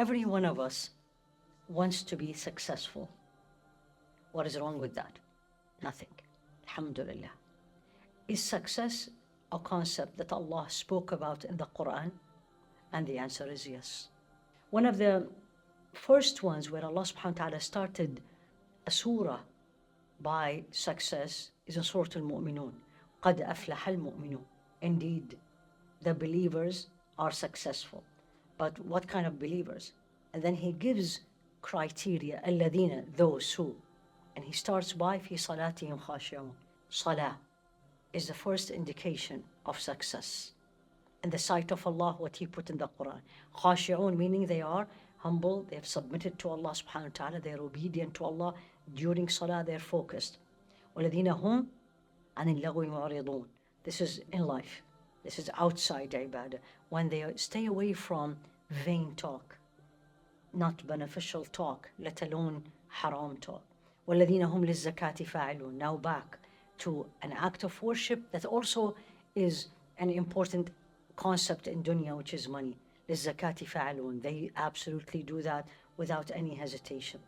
every one of us wants to be successful. What is wrong with that? Nothing. Alhamdulillah. Is success a concept that Allah spoke about in the Quran? And the answer is yes. One of the first ones where Allah subhanahu wa ta'ala started a surah by success is in Surah Al-Mu'minun. قَدْ أَفْلَحَ الْمُؤْمِنُونَ. Indeed, the believers are successful. But what kind of believers? And then he gives criteria, الَّذِينَ, those who. And he starts by فِي صَلَاتِهِمْ خَاشِعُونَ. Salah is the first indication of success in the sight of Allah, what He put in the Quran. Khashi'un, meaning they are humble, they have submitted to Allah subhanahu wa ta'ala, they are obedient to Allah. During Salah, they are focused. وَالَّذِينَ هُمْ عَنِ اللَّغْوِ مُعْرِضُونَ. This is in life. This is outside ibadah. When they stay away from vain talk, not beneficial talk, let alone haram talk. وَالَّذِينَ هُمْ لِلزَّكَاةِ فَاعِلُونَ. Now back to an act of worship that also is an important concept in dunya, which is money. لِلزَّكَاةِ فَاعِلُونَ. They absolutely do that without any hesitation.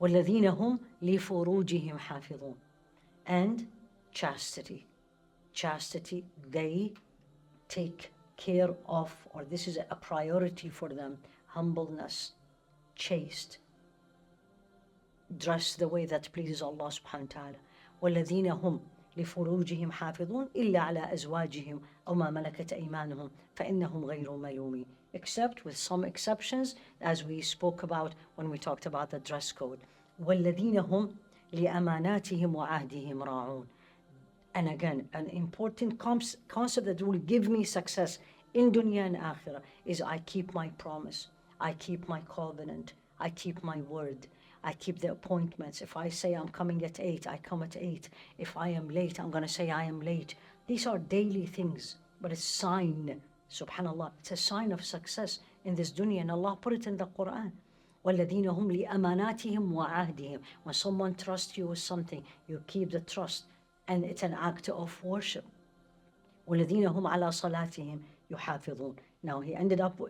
وَالَّذِينَ هُمْ لِفُرُوجِهِمْ حَافِظُونَ. And chastity. Chastity, they take care of, or this is a priority for them, humbleness, chaste, dress the way that pleases Allah subhanahu wa ta'ala. وَالَّذِينَ هُمْ لِفُرُوجِهِمْ حَافِظُونَ إِلَّا عَلَىٰ أَزْوَاجِهِمْ أَوْ مَا مَلَكَتْ أَيْمَانُهُمْ فَإِنَّهُمْ غَيْرُ مَلُومِينَ. Except with some exceptions, as we spoke about when we talked about the dress code. وَالَّذِينَ هُمْ لِأَمَانَاتِهِمْ وَعَهْدِهِمْ رَاعُونَ. And again, an important concept that will give me success in dunya and akhirah is I keep my promise, I keep my covenant, I keep my word, I keep the appointments. If I say I'm coming at 8, I come at 8. If I am late, I'm going to say I am late. These are daily things, but it's a sign, subhanAllah, it's a sign of success in this dunya, and Allah put it in the Quran. وَالَّذِينَ هُمْ لِأَمَانَاتِهِمْ وَعَهْدِهِمْ. When someone trusts you with something, you keep the trust, and it's an act of worship. وَالَّذِينَ هُمْ عَلَى صَلَاتِهِمْ يُحَافِظُونَ. Now he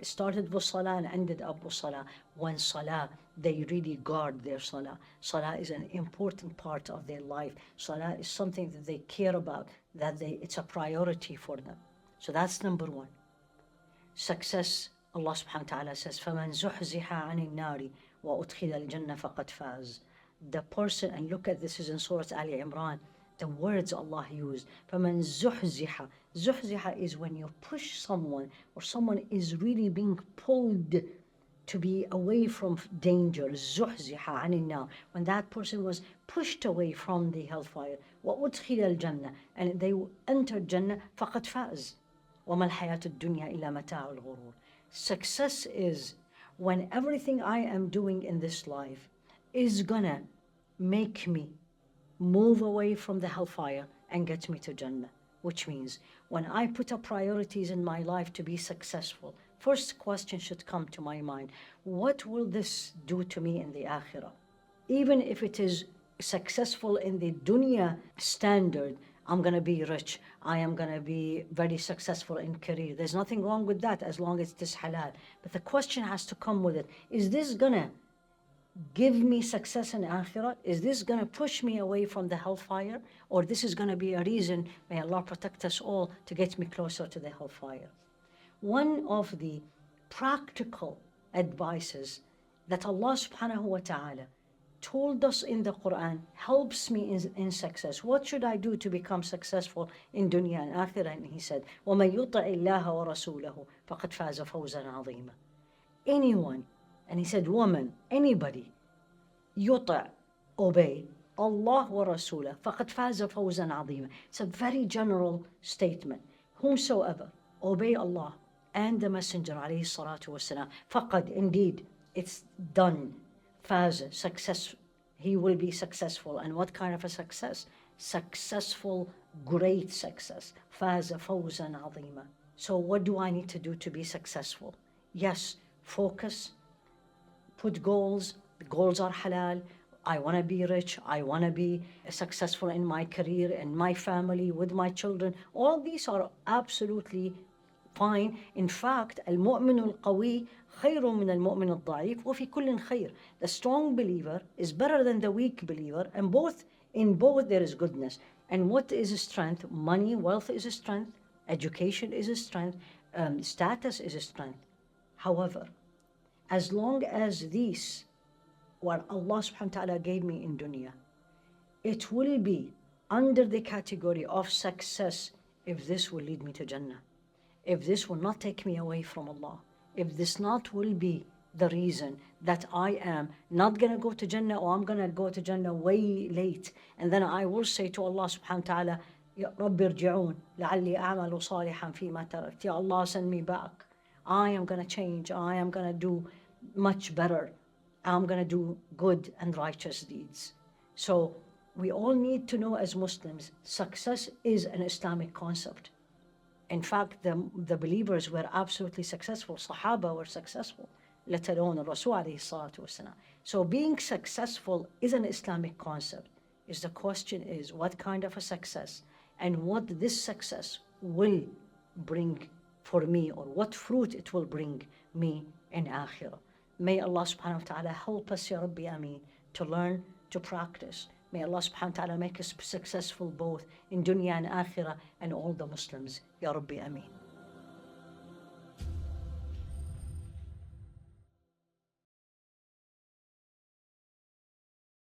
started with salah and ended up with salah. When salah, they really guard their salah. Salah is an important part of their life. Salah is something that they care about, it's a priority for them. So that's number one. Success, Allah subhanahu wa ta'ala says, فَمَنْ زُحْزِحَ عَنِ النَّارِ وَأُدْخِلَ الْجَنَّةَ فَقَدْ فَازَ. The person, and look at this is in Surah Ali Imran, the words Allah used. فَمَنْ زُحْزِحَ. Zuhziha is when you push someone, or someone is really being pulled to be away from danger. زُحْزِحَ عَنِ النَّارِ. When that person was pushed away from the hellfire. وَأُدْخِلَ الْجَنَّةَ. And they entered Jannah. فَقَدْ فَازَ. وَمَا الْحَيَاةُ الدُّنْيَا إِلَّا مَتَاعُ الْغُرُورِ. Success is when everything I am doing in this life is gonna make me move away from the hellfire and get me to Jannah. Which means when I put up priorities in my life to be successful, first question should come to my mind: what will this do to me in the akhirah? Even if it is successful in the dunya standard, I'm going to be rich, I am going to be very successful in career. There's nothing wrong with that as long as it is halal. But the question has to come with it: is this going to give me success in akhirah? Is this going to push me away from the hellfire? Or this is going to be a reason, may Allah protect us all, to get me closer to the hellfire? One of the practical advices that Allah subhanahu wa ta'ala told us in the Quran helps me in success. What should I do to become successful in dunya and akhirah? And he said, وَمَن يُطِعِ اللَّهَ وَرَسُولَهُ فَقَدْ فَازَ فَوْزًا عَظِيمًا. Anyone, and he said woman, anybody, yuta, obey, Allah wa Rasulah, faqad faza fawzan azima. It's a very general statement. Whomsoever obey Allah and the Messenger, alayhi salatu wasalam, faqad, indeed, it's done, faza, success, he will be successful. And what kind of a success? Successful, great success. Faza fawzan azima. So what do I need to do to be successful? Yes, focus, put goals. The goals are halal. I want to be rich. I want to be successful in my career, in my family, with my children. All these are absolutely fine. In fact, المؤمن القوي خير من المؤمن الضعيف وفي كل خير. The strong believer is better than the weak believer, and in both there is goodness. And what is strength? Money, wealth is a strength. Education is a strength. Status is a strength. However, as long as these, what Allah subhanahu wa ta'ala gave me in dunya, it will be under the category of success if this will lead me to Jannah, if this will not take me away from Allah, if this not will be the reason that I am not going to go to Jannah, or I'm going to go to Jannah way late, and then I will say to Allah subhanahu wa ta'ala, Ya Rabbi irji'un, la'alli a'malu salihan fima tarakt. Ya Allah, send me back. I am going to change. I am going to do much better. I'm going to do good and righteous deeds. So we all need to know as Muslims, success is an Islamic concept. In fact, the believers were absolutely successful. Sahaba were successful, let alone Rasul alayhi salatu wasalam. So being successful is an Islamic concept. The question is, what kind of a success, and what this success will bring for me, or what fruit it will bring me in Akhirah. May Allah subhanahu wa ta'ala help us, Ya Rabbi Ameen, to learn, to practice. May Allah subhanahu wa ta'ala make us successful both in dunya and akhirah, and all the Muslims. Ya Rabbi Ameen.